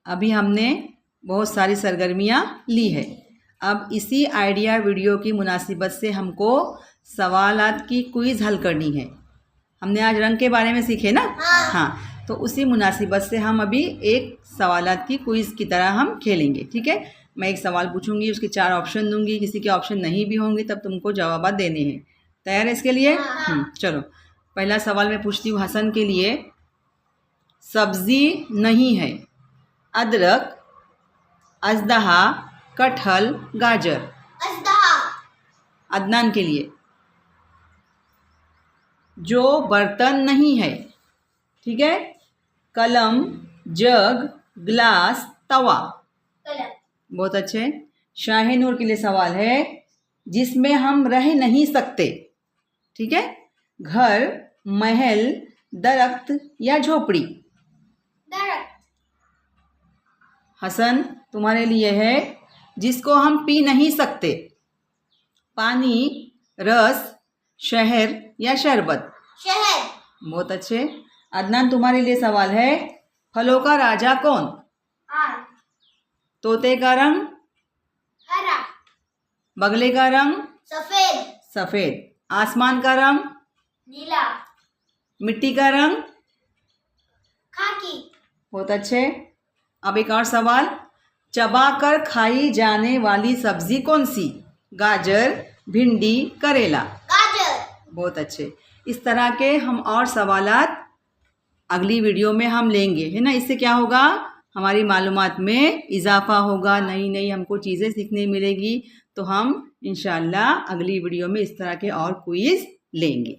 अभी हमने बहुत सारी सरगर्मियाँ ली है। अब इसी आइडिया वीडियो की मुनासिबत से हमको सवालात की क्विज़ हल करनी है। हमने आज रंग के बारे में सीखे ना। हाँ, तो उसी मुनासिबत से हम अभी एक सवालात की क्विज़ की तरह हम खेलेंगे। ठीक है, मैं एक सवाल पूछूंगी, उसके 4 ऑप्शन दूंगी, किसी के ऑप्शन नहीं भी होंगे तब तुमको जवाब देने हैं। तैयार है इसके लिए? चलो, पहला सवाल मैं पूछती हूँ हसन के लिए। सब्जी नहीं है, अदरक, अजदहा, कटहल, गाजर। अजदहा। अदनान के लिए, जो बर्तन नहीं है, ठीक है, कलम, जग, ग्लास, तवा। कलम। बहुत अच्छे। शाहिनूर के लिए सवाल है, जिसमें हम रह नहीं सकते, ठीक है, घर, महल, दरख्त या झोपड़ी। दरख्त। हसन तुम्हारे लिए है, जिसको हम पी नहीं सकते, पानी, रस, शहर या शरबत। शहर। बहुत अच्छे। अदनान तुम्हारे लिए सवाल है, फलों का राजा कौन? आम। तोते का रंग? हरा। बगले का रंग? सफेद। सफेद। आसमान का रंग? नीला। मिट्टी का रंग? खाकी। बहुत अच्छे। अब एक और सवाल, चबाकर खाई जाने वाली सब्जी कौन सी? गाजर, भिंडी, करेला। गाजर। बहुत अच्छे। इस तरह के हम और सवालात अगली वीडियो में हम लेंगे, है ना। इससे क्या होगा, हमारी मालूमात में इजाफा होगा, नई नई हमको चीज़ें सीखने मिलेगी। तो हम इंशाअल्लाह अगली वीडियो में इस तरह के और क्विज़ लेंगे।